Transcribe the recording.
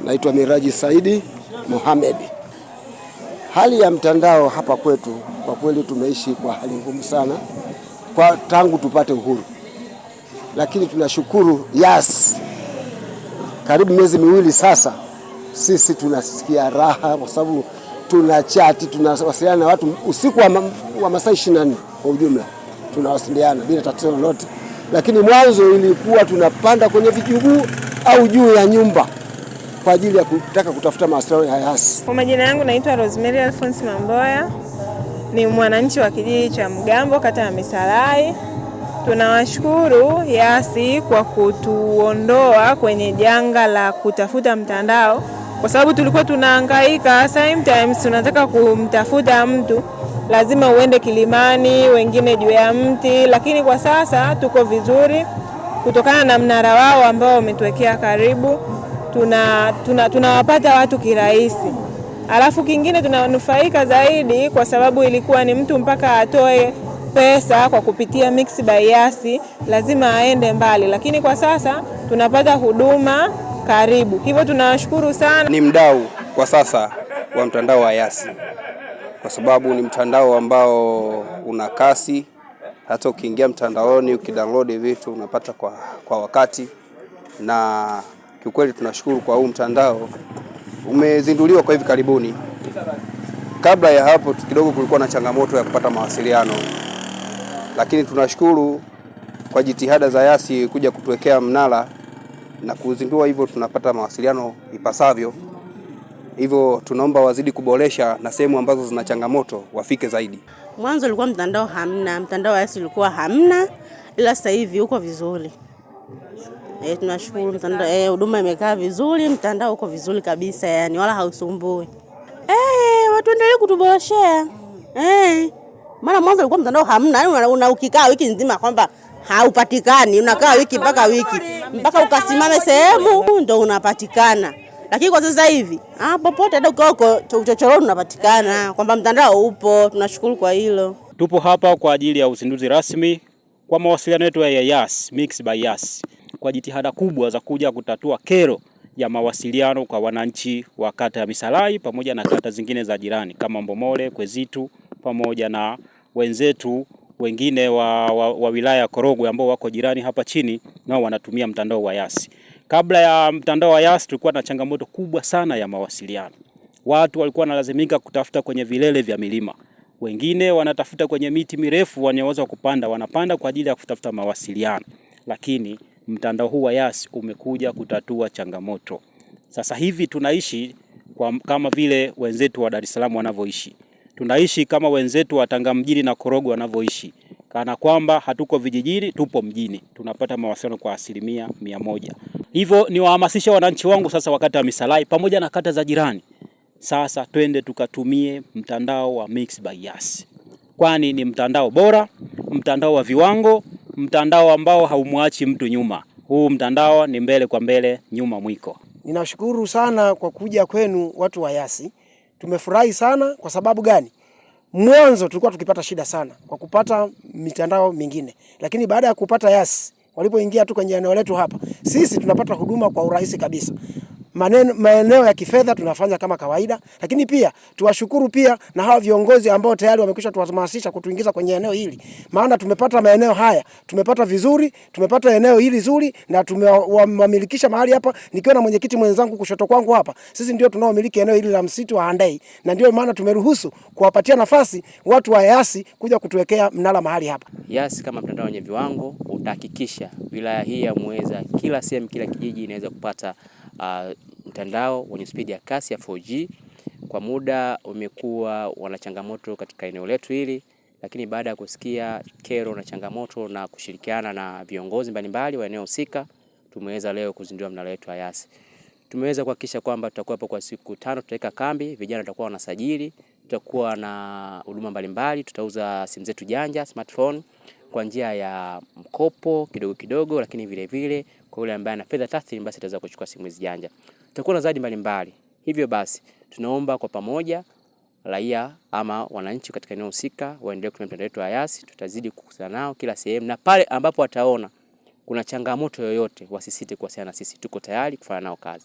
Naitwa Miraji Saidi Mohamed. Hali ya mtandao hapa kwetu kwa kweli tumeishi kwa hali ngumu sana kwa tangu tupate uhuru. Lakini tunashukuru Yas. Karibu miezi miwili sasa sisi tunasikia raha kwa sababu tuna chati, tunawasiliana na watu usiku wa masaa 24 kwa ujumla. Tunawasiliana bila tatizo lolote. Lakini mwanzo ilikuwa tunapanda kwenye vijuguu au juu ya nyumba kwa ajili ya kutaka kutafuta mawasiliano ya Yas. Kwa majina yangu naitwa Rosemary Alphonse Mamboya. Ni mwananchi wa kijiji cha Mgambo, kata ya Misalai. Tunawashukuru Yas kwa kutuondoa kwenye janga la kutafuta mtandao, kwa sababu tulikuwa tunahangaika. Sometimes tunataka kumtafuta mtu lazima uende kilimani, wengine juu ya mti, lakini kwa sasa tuko vizuri kutokana na mnara wao ambao wametuwekea karibu. Tunawapata watu kirahisi. Alafu kingine tunanufaika zaidi kwa sababu ilikuwa ni mtu mpaka atoe pesa kwa kupitia Mixx by Yas lazima aende mbali, lakini kwa sasa tunapata huduma karibu. Hivyo tunawashukuru sana. Ni mdau kwa sasa wa mtandao wa Yas kwa sababu ni mtandao ambao una kasi. Hata ukiingia mtandaoni ukidownload vitu unapata kwa wakati, na kiukweli tunashukuru kwa huu mtandao. Umezinduliwa kwa hivi karibuni. Kabla ya hapo kidogo kulikuwa na changamoto ya kupata mawasiliano, lakini tunashukuru kwa jitihada za Yas kuja kutuwekea mnara na kuzindua, hivyo tunapata mawasiliano ipasavyo. Hivyo tunaomba wazidi kuboresha na sehemu ambazo zina changamoto wafike zaidi. Mwanzo ulikuwa mtandao hamna, mtandao wa Yas ulikuwa hamna, ila sasa hivi uko vizuri. Tunashukuru mtandao, huduma imekaa vizuri, mtandao uko vizuri kabisa, yani wala hausumbui. Watu endelee kutuboreshea. Maana mwanzo ulikuwa mtandao hamna, yani ukikaa wiki nzima kwamba haupatikani, unakaa wiki mpaka ukasimame sehemu ndio unapatikana. Lakini kwa sasa hivi popote hata uko chochoroni unapatikana, kwamba mtandao upo. Tunashukuru kwa hilo. Tupo hapa kwa ajili ya uzinduzi rasmi kwa mawasiliano yetu ya Yas, Mixx by Yas, kwa jitihada kubwa za kuja kutatua kero ya mawasiliano kwa wananchi wa kata ya Misalai pamoja na kata zingine za jirani kama Mbomole, Kwezitu pamoja na wenzetu wengine wa wilaya ya Korogwe ambao wako jirani hapa chini, nao wanatumia mtandao wa Yas. Kabla ya mtandao wa Yas tulikuwa na changamoto kubwa sana ya mawasiliano. Watu walikuwa wanalazimika kutafuta kwenye vilele vya milima. Wengine wanatafuta kwenye miti mirefu wanaweza kupanda, wanapanda kwa ajili ya kutafuta mawasiliano. Lakini mtandao huu wa Yas umekuja kutatua changamoto. Sasa hivi tunaishi kama vile wenzetu wa Dar es Salaam wanavyoishi. Tunaishi kama wenzetu wa Tanga mjini na Korogwe wanavyoishi. Kana kwamba hatuko vijijini, tupo mjini. Tunapata mawasiliano kwa 100%. Hivyo ni wahamasisha wananchi wangu sasa wakati wa Misalai pamoja na kata za jirani. Sasa twende tukatumie mtandao wa Mixx by Yas. Kwani ni mtandao bora, mtandao wa viwango, mtandao ambao haumwachi mtu nyuma. Huu mtandao ni mbele kwa mbele, nyuma mwiko. Ninashukuru sana kwa kuja kwenu watu wa Yas. Tumefurahi sana. Kwa sababu gani? Mwanzo tulikuwa tukipata shida sana kwa kupata mitandao mingine, lakini baada ya kupata Yas, walipoingia tu kwenye eneo letu hapa, sisi tunapata huduma kwa urahisi kabisa. Maeneo ya kifedha tunafanya kama kawaida, lakini pia tuwashukuru pia na hawa viongozi ambao tayari wamekwisha tuhamasisha kutuingiza kwenye eneo hili. Maana tumepata maeneo haya, tumepata vizuri, tumepata eneo hili zuri na tumewamilikisha mahali hapa. Nikiwa na mwenyekiti mwenzangu kushoto kwangu hapa, sisi ndio tunaomiliki eneo hili la msitu wa Handei, na ndio maana tumeruhusu kuwapatia nafasi watu wa Yas kuja kutuwekea mnara mahali hapa. Yas kama mtandao wenye viwango utahakikisha wilaya hii ya Muheza kila sehemu, kila kijiji inaweza kupata mtandao wenye spidi ya kasi ya 4G. Kwa muda umekuwa wana changamoto katika eneo letu hili, lakini baada ya kusikia kero na changamoto na kushirikiana na viongozi mbalimbali wa eneo husika, tumeweza leo kuzindua mnara wetu wa Yas. Tumeweza kuhakikisha kwamba tutakuwa hapo kwa siku 5, tutaweka kambi, vijana watakuwa wanasajili, tutakuwa na huduma mbalimbali, tutauza simu zetu janja, smartphone kwa njia ya mkopo kidogo kidogo, lakini vile vile kwa yule ambaye ana fedha taslimu basi ataweza kuchukua simu hizi janja. Tutakuwa na zawadi mbalimbali. Hivyo basi tunaomba kwa pamoja raia ama wananchi katika eneo husika waendelee kutumia mtandao wetu wa Yas. Tutazidi kukusana nao kila sehemu, na pale ambapo wataona kuna changamoto yoyote wasisite kuwasiliana na sisi. Tuko tayari kufanya nao kazi.